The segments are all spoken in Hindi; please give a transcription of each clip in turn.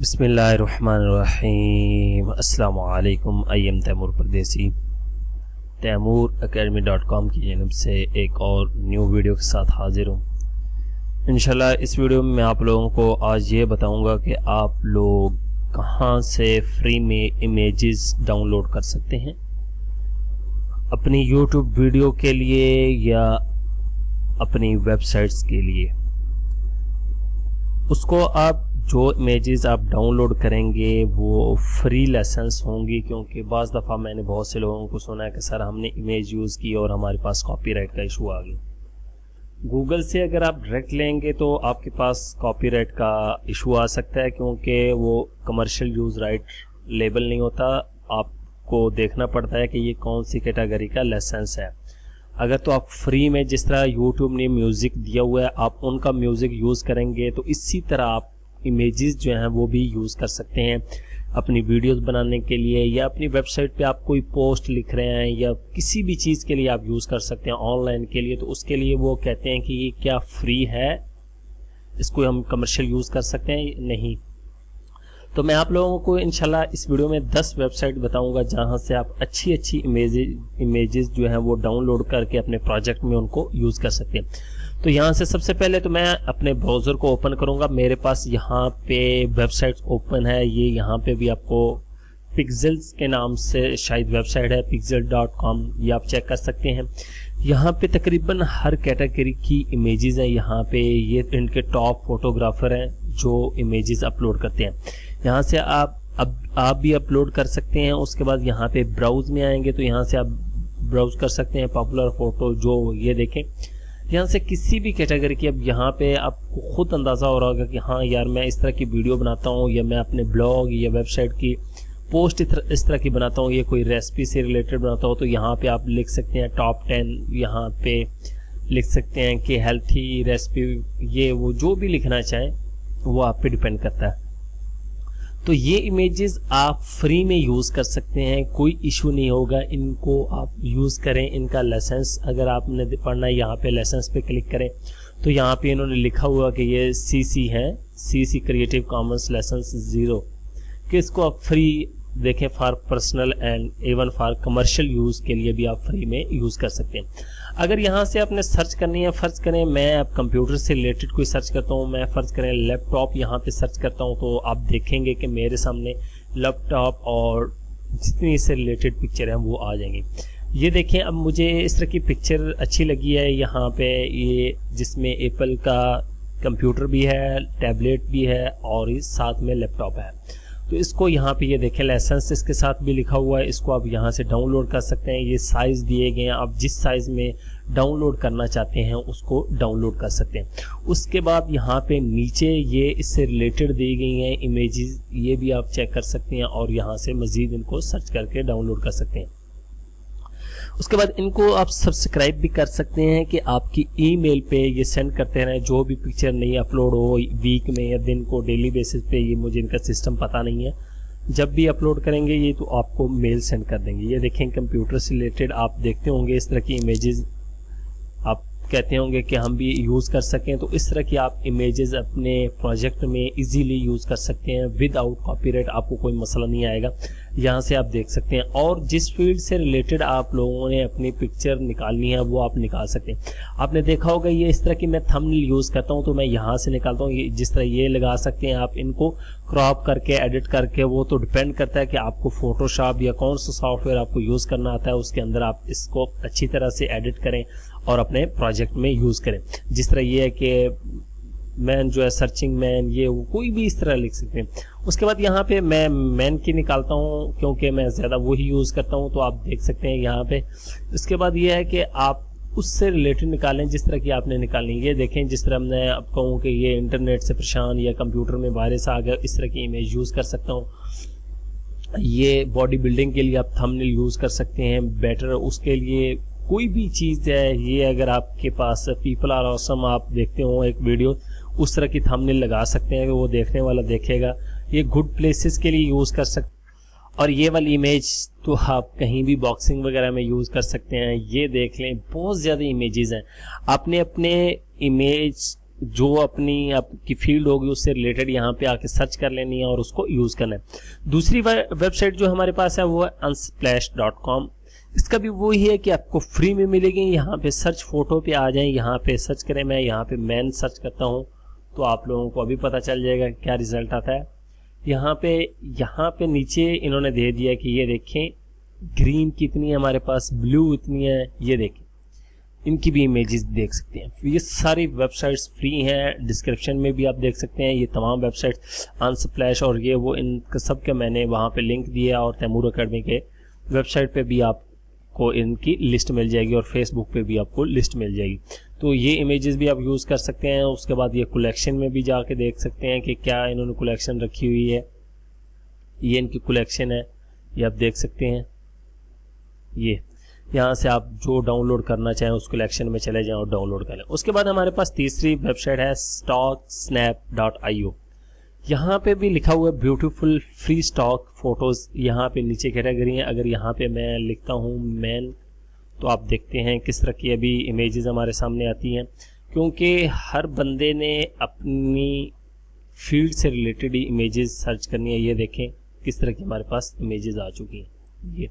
बिस्मिल्लाहिर्रहमानिर्रहीम। अस्सलाम वालेकुम। आई एम तैमूर परदेसी, तैमूरacademy.com की जानब से एक और न्यू वीडियो के साथ हाजिर हूँ। इंशाल्लाह इस वीडियो में मैं आप लोगों को आज ये बताऊँगा कि आप लोग कहाँ से फ्री में इमेजेस डाउनलोड कर सकते हैं अपनी यूट्यूब वीडियो के लिए या अपनी वेबसाइट्स के लिए। उसको आप जो इमेजेस आप डाउनलोड करेंगे वो फ्री लाइसेंस होंगी, क्योंकि बाज़ दफ़ा मैंने बहुत से लोगों को सुना है कि सर हमने इमेज यूज़ की और हमारे पास कॉपीराइट का इशू आ गया। गूगल से अगर आप डायरेक्ट लेंगे तो आपके पास कॉपीराइट का इशू आ सकता है, क्योंकि वो कमर्शियल यूज़ राइट लेबल नहीं होता। आपको देखना पड़ता है कि ये कौन सी कैटेगरी का लाइसेंस है। अगर तो आप फ्री में, जिस तरह यूट्यूब ने म्यूज़िक दिया हुआ है, आप उनका म्यूज़िक यूज़ करेंगे तो इसी तरह आप इमेजेस जो हैं वो भी यूज़ कर सकते हैं अपनी वीडियोस बनाने के लिए, या अपनी वेबसाइट पे आप कोई पोस्ट लिख रहे हैं या किसी भी चीज़ के लिए आप यूज़ कर सकते हैं ऑनलाइन के लिए। तो उसके लिए वो कहते हैं कि ये क्या फ्री है, इसको हम कमर्शियल यूज़ कर सकते हैं नहीं। तो मैं आप लोगों को इंशाल्लाह इस वीडियो में 10 वेबसाइट बताऊंगा जहां से आप अच्छी इमेजेस जो हैं वो डाउनलोड करके अपने प्रोजेक्ट में उनको यूज़ कर सकते हैं। तो यहाँ से सबसे पहले तो मैं अपने ब्राउज़र को ओपन करूँगा। मेरे पास यहाँ पे वेबसाइट ओपन है। ये यहाँ पे भी आपको पिक्सेल्स के नाम से शायद वेबसाइट है, pixel.com, ये आप चेक कर सकते हैं। यहाँ पे तकरीबन हर कैटेगरी की इमेजेस हैं। यहाँ पे ये इनके टॉप फोटोग्राफर हैं जो इमेजेस अपलोड करते हैं। यहाँ से आप भी अपलोड कर सकते हैं। उसके बाद यहाँ पे ब्राउज में आएंगे तो यहाँ से आप ब्राउज कर सकते हैं पॉपुलर फोटो, जो ये देखें यहाँ से किसी भी कैटेगरी की। अब यहाँ पे आपको खुद अंदाज़ा हो रहा होगा कि हाँ यार मैं इस तरह की वीडियो बनाता हूँ, या मैं अपने ब्लॉग या वेबसाइट की पोस्ट इस तरह की बनाता हूँ, ये कोई रेसिपी से रिलेटेड बनाता हूँ। तो यहाँ पे आप लिख सकते हैं टॉप 10, यहाँ पे लिख सकते हैं कि हेल्थी रेसिपी, ये वो जो भी लिखना चाहें वो आप पे डिपेंड करता है। तो ये इमेजेस आप फ्री में यूज़ कर सकते हैं, कोई इशू नहीं होगा। इनको आप यूज़ करें। इनका लाइसेंस अगर आपने पढ़ना है, यहाँ पे लाइसेंस पे क्लिक करें तो यहाँ पे इन्होंने लिखा हुआ कि ये CC है, CC क्रिएटिव कॉमन्स लाइसेंस 0, कि इसको आप फ्री देखें for personal and even for commercial use के लिए भी आप फ्री में यूज़ कर सकते हैं। अगर यहाँ से आपने सर्च करनी है, फर्ज करें मैं अब कंप्यूटर से रिलेटेड कोई सर्च करता हूँ, मैं फर्ज करें लैपटॉप यहाँ पे सर्च करता हूँ, तो आप देखेंगे कि मेरे सामने लैपटॉप और जितनी इससे रिलेटेड पिक्चर हैं वो आ जाएंगी। ये देखें, अब मुझे इस तरह की पिक्चर अच्छी लगी है यहाँ पे, ये जिसमें एप्पल का कंप्यूटर भी है, टैबलेट भी है और इस साथ में लैपटॉप है। तो इसको यहाँ पे ये देखें लाइसेंस इसके साथ भी लिखा हुआ है। इसको आप यहाँ से डाउनलोड कर सकते हैं। ये साइज़ दिए गए हैं, आप जिस साइज़ में डाउनलोड करना चाहते हैं उसको डाउनलोड कर सकते हैं। उसके बाद यहाँ पे नीचे ये इससे रिलेटेड दी गई हैं इमेजेस, ये भी आप चेक कर सकते हैं और यहाँ से मज़ीद इनको सर्च करके डाउनलोड कर सकते हैं। उसके बाद इनको आप सब्सक्राइब भी कर सकते हैं कि आपकी ईमेल पे ये सेंड करते रहें, जो भी पिक्चर नहीं अपलोड हो वीक में या दिन को, डेली बेसिस पे। ये मुझे इनका सिस्टम पता नहीं है, जब भी अपलोड करेंगे ये तो आपको मेल सेंड कर देंगे। ये देखें कंप्यूटर से रिलेटेड आप देखते होंगे इस तरह की इमेजेस, आप कहते होंगे कि हम भी यूज़ कर सकें, तो इस तरह की आप इमेजेस अपने प्रोजेक्ट में इजीली यूज़ कर सकते हैं विदाउट कॉपीराइट। आपको कोई मसला नहीं आएगा। यहाँ से आप देख सकते हैं और जिस फील्ड से रिलेटेड आप लोगों ने अपनी पिक्चर निकालनी है वो आप निकाल सकते हैं। आपने देखा होगा ये इस तरह की मैं थंबनेल यूज़ करता हूँ तो मैं यहाँ से निकालता हूँ। ये जिस तरह ये लगा सकते हैं आप, इनको क्रॉप करके एडिट करके, वो तो डिपेंड करता है कि आपको फोटोशॉप या कौन सा सॉफ्टवेयर आपको यूज़ करना आता है, उसके अंदर आप इसको अच्छी तरह से एडिट करें और अपने प्रोजेक्ट में यूज़ करें। जिस तरह ये है कि मैन जो है सर्चिंग मैन, ये वो कोई भी इस तरह लिख सकते हैं। उसके बाद यहाँ पे मैं मैन की निकालता हूँ क्योंकि मैं ज़्यादा वही यूज़ करता हूँ, तो आप देख सकते हैं यहाँ पे। उसके बाद ये है कि आप उससे रिलेटेड निकालें जिस तरह की आपने निकालनी। ये देखें, जिस तरह मैं अब कहूँ कि ये इंटरनेट से परेशान या कंप्यूटर में वायरस आ गया, इस तरह की इमेज यूज़ कर सकता हूँ। ये बॉडी बिल्डिंग के लिए आप थंबनेल यूज़ कर सकते हैं बेटर, उसके लिए कोई भी चीज़ है। ये अगर आपके पास पीपल आर ऑसम आप देखते हो एक वीडियो, उस तरह की थंबनेल लगा सकते हैं, वो देखने वाला देखेगा। ये गुड प्लेसेस के लिए यूज़ कर सकते। और ये वाली इमेज तो आप कहीं भी बॉक्सिंग वगैरह में यूज़ कर सकते हैं। ये देख लें, बहुत ज़्यादा इमेजेस हैं। आपने अपने इमेज जो अपनी आपकी फील्ड होगी उससे रिलेटेड यहाँ पे आके सर्च कर लेनी है और उसको यूज़ करना है। दूसरी वेबसाइट जो हमारे पास है वो है unsplash.com। इसका भी वही है कि आपको फ्री में मिलेगी। यहाँ पे सर्च फोटो पे आ जाएं, यहाँ पे सर्च करें, मैं यहाँ पे मैन सर्च करता हूँ तो आप लोगों को अभी पता चल जाएगा क्या रिजल्ट आता है। यहाँ पे नीचे इन्होंने दे दिया कि ये देखें ग्रीन कितनी है हमारे पास, ब्लू इतनी है, ये देखें इनकी भी इमेजेस देख सकते हैं। ये सारी वेबसाइट्स फ्री हैं, डिस्क्रिप्शन में भी आप देख सकते हैं ये तमाम वेबसाइट्स अनस्प्लैश और ये वो, इन सब के मैंने वहाँ पे लिंक दिया और तैमूर अकेडमी के वेबसाइट पे भी आपको इनकी लिस्ट मिल जाएगी और फेसबुक पे भी आपको लिस्ट मिल जाएगी। तो ये इमेजेस भी आप यूज़ कर सकते हैं। उसके बाद ये कलेक्शन में भी जाके देख सकते हैं कि क्या इन्होंने कलेक्शन रखी हुई है। ये इनकी कलेक्शन है, ये आप देख सकते हैं। ये यहाँ से आप जो डाउनलोड करना चाहें उस कलेक्शन में चले जाएं और डाउनलोड कर लें। उसके बाद हमारे पास तीसरी वेबसाइट है stocksnap.io। यहाँ पे भी लिखा हुआ है ब्यूटीफुल फ्री स्टॉक फोटोज़। यहाँ पे नीचे कैटेगरी है। अगर यहाँ पे मैं लिखता हूँ मैन तो आप देखते हैं किस तरह की अभी इमेजेस हमारे सामने आती हैं, क्योंकि हर बंदे ने अपनी फील्ड से रिलेटेड इमेजेस सर्च करनी है। ये देखें किस तरह की हमारे पास इमेजेस आ चुकी हैं। ये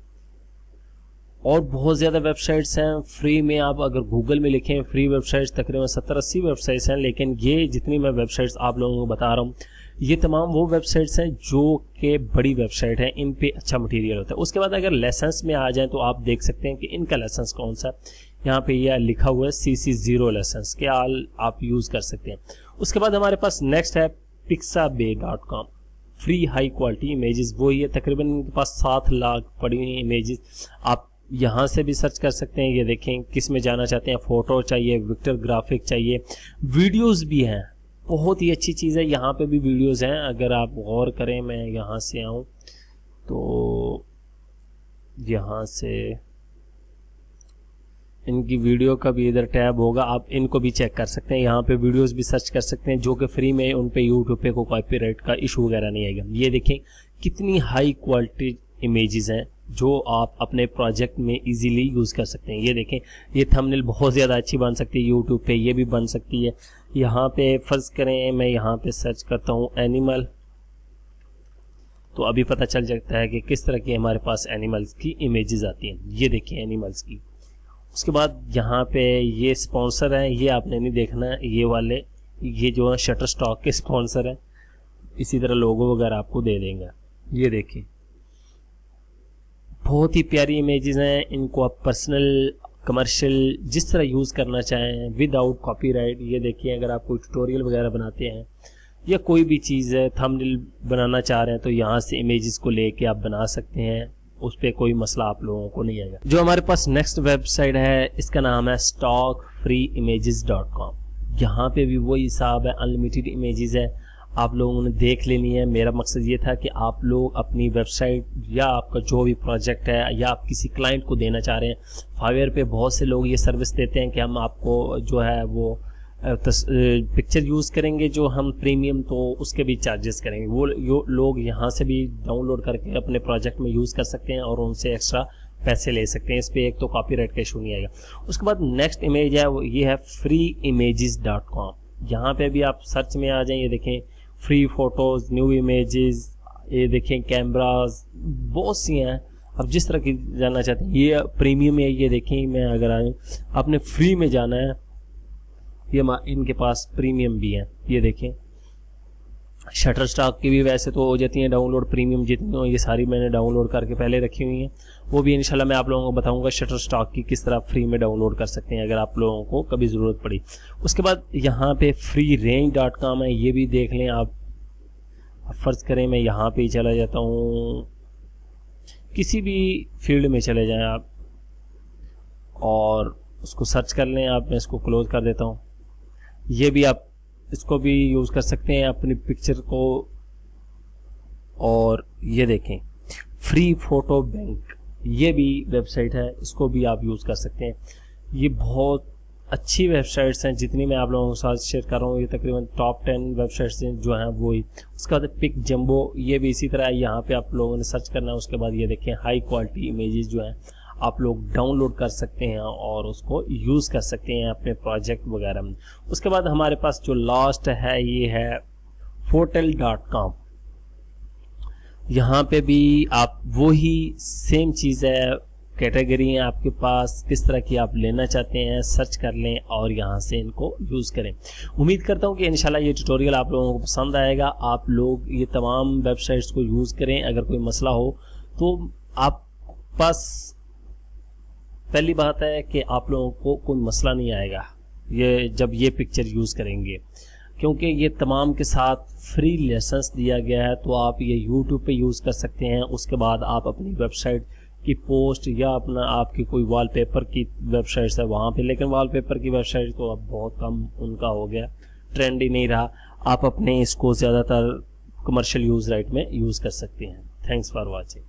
और बहुत ज़्यादा वेबसाइट्स हैं फ्री में। आप अगर गूगल में लिखें फ्री वेबसाइट्स तकरीबन 70-80 वेबसाइट्स हैं, लेकिन ये जितनी मैं वेबसाइट्स आप लोगों को बता रहा हूँ ये तमाम वो वेबसाइट्स हैं जो कि बड़ी वेबसाइट हैं, इन पे अच्छा मटेरियल होता है। उसके बाद अगर लेसन्स में आ जाएं तो आप देख सकते हैं कि इनका लेसन्स कौन सा है। यहाँ पे यह लिखा हुआ है CC0 लेसन्स के आप यूज़ कर सकते हैं। उसके बाद हमारे पास नेक्स्ट है pixabay.com। Free high quality images वही है, तकरीबन इनके पास 7 लाख पड़ी हुई इमेजेस। आप यहाँ से भी सर्च कर सकते हैं। ये देखें किस में जाना चाहते हैं, फ़ोटो चाहिए, विक्टर ग्राफिक चाहिए, वीडियोस भी हैं। बहुत ही अच्छी चीज़ है, यहाँ पे भी वीडियोस हैं। अगर आप गौर करें, मैं यहाँ से आऊँ तो यहाँ से इनकी वीडियो का भी इधर टैब होगा, आप इनको भी चेक कर सकते हैं। यहाँ पे वीडियोस भी सर्च कर सकते हैं जो कि फ्री में, उन पे यूट्यूब पे कोई कॉपीराइट का इशू वगैरह नहीं आएगा। ये देखें कितनी हाई क्वालिटी इमेजेस हैं जो आप अपने प्रोजेक्ट में इजीली यूज़ कर सकते हैं। ये देखें ये थंबनेल बहुत ज़्यादा अच्छी बन सकती है यूट्यूब पे, ये भी बन सकती है। यहाँ पे फर्ज करें मैं यहाँ पे सर्च करता हूँ एनिमल, तो अभी पता चल जाता है कि किस तरह की हमारे पास एनिमल्स की इमेजेस आती हैं। ये देखिए एनिमल्स की। उसके बाद यहाँ पे ये स्पॉन्सर है, ये आपने नहीं देखना है, ये वाले ये जो है शटर स्टॉक के स्पॉन्सर है। इसी तरह लोगो वगैरह आपको दे देंगे। ये देखिए बहुत ही प्यारी इमेजेस हैं। इनको आप पर्सनल कमर्शियल जिस तरह यूज़ करना चाहें विदाउट कॉपीराइट। ये देखिए अगर आप कोई ट्यूटोरियल वगैरह बनाते हैं या कोई भी चीज़ है, थंबनेल बनाना चाह रहे हैं तो यहाँ से इमेजेस को लेके आप बना सकते हैं, उस पर कोई मसला आप लोगों को नहीं आएगा। जो हमारे पास नेक्स्ट वेबसाइट है इसका नाम है stockfreeimages.com। यहाँ पे भी वही हिसाब है, अनलिमिटेड इमेजेस है, आप लोगों ने देख लेनी है। मेरा मकसद ये था कि आप लोग अपनी वेबसाइट या आपका जो भी प्रोजेक्ट है या आप किसी क्लाइंट को देना चाह रहे हैं, फाइवर पे बहुत से लोग ये सर्विस देते हैं कि हम आपको जो है वो पिक्चर यूज़ करेंगे जो हम प्रीमियम, तो उसके भी चार्जेस करेंगे। वो लोग यहाँ से भी डाउनलोड करके अपने प्रोजेक्ट में यूज़ कर सकते हैं और उनसे एक्स्ट्रा पैसे ले सकते हैं। इस पर एक तो कॉपीराइट का इशू नहीं आएगा। उसके बाद नेक्स्ट इमेज है वो ये है freeimages.com। यहाँ पे भी आप सर्च में आ जाएं। ये देखें फ्री फोटोज़, न्यू इमेजेस, ये देखें कैमराज, बहुत सी हैं। अब जिस तरह की जानना चाहते हैं, ये प्रीमियम है। ये देखें मैं अगर आए आपने फ्री में जाना है, ये इनके पास प्रीमियम भी है। ये देखें शटर स्टॉक की भी वैसे तो हो जाती हैं डाउनलोड, प्रीमियम जितनी हो ये सारी मैंने डाउनलोड करके पहले रखी हुई हैं। वो भी इंशाल्लाह मैं आप लोगों को बताऊंगा शटर स्टॉक की किस तरह फ्री में डाउनलोड कर सकते हैं अगर आप लोगों को कभी ज़रूरत पड़ी। उसके बाद यहाँ पे freerange.com है, ये भी देख लें आप। फ़र्ज़ करें मैं यहाँ पे ही चला जाता हूँ, किसी भी फील्ड में चले जाएँ आप और उसको सर्च कर लें आप। मैं इसको क्लोज कर देता हूँ। ये भी आप इसको भी यूज़ कर सकते हैं अपनी पिक्चर को। और ये देखें फ्री फोटो बैंक, ये भी वेबसाइट है, इसको भी आप यूज़ कर सकते हैं। ये बहुत अच्छी वेबसाइट्स हैं जितनी मैं आप लोगों के साथ शेयर कर रहा हूँ। ये तकरीबन टॉप 10 वेबसाइट्स हैं जो हैं वो ही। उसके बाद पिक जंबो, ये भी इसी तरह है। यहाँ पे आप लोगों ने सर्च करना है। उसके बाद ये देखें हाई क्वालिटी इमेजेस जो हैं आप लोग डाउनलोड कर सकते हैं और उसको यूज़ कर सकते हैं अपने प्रोजेक्ट वगैरह में। उसके बाद हमारे पास जो लास्ट है ये है Fotel.com। यहाँ पे भी आप वही सेम चीज़ है, कैटेगरी है आपके पास, किस तरह की आप लेना चाहते हैं सर्च कर लें और यहाँ से इनको यूज़ करें। उम्मीद करता हूँ कि इंशाल्लाह ये ट्यूटोरियल आप लोगों को पसंद आएगा। आप लोग ये तमाम वेबसाइट्स को यूज़ करें। अगर कोई मसला हो तो आप पास पहली बात है कि आप लोगों को कोई मसला नहीं आएगा ये जब ये पिक्चर यूज़ करेंगे, क्योंकि ये तमाम के साथ फ्री लेसन्स दिया गया है। तो आप ये YouTube पे यूज़ कर सकते हैं। उसके बाद आप अपनी वेबसाइट की पोस्ट या अपना आपकी कोई वॉलपेपर की वेबसाइट्स है वहाँ पे, लेकिन वॉलपेपर की वेबसाइट तो अब बहुत कम उनका हो गया, ट्रेंड ही नहीं रहा। आप अपने इसको ज़्यादातर कमर्शियल यूज़ राइट में यूज़ कर सकते हैं। Thanks for watching.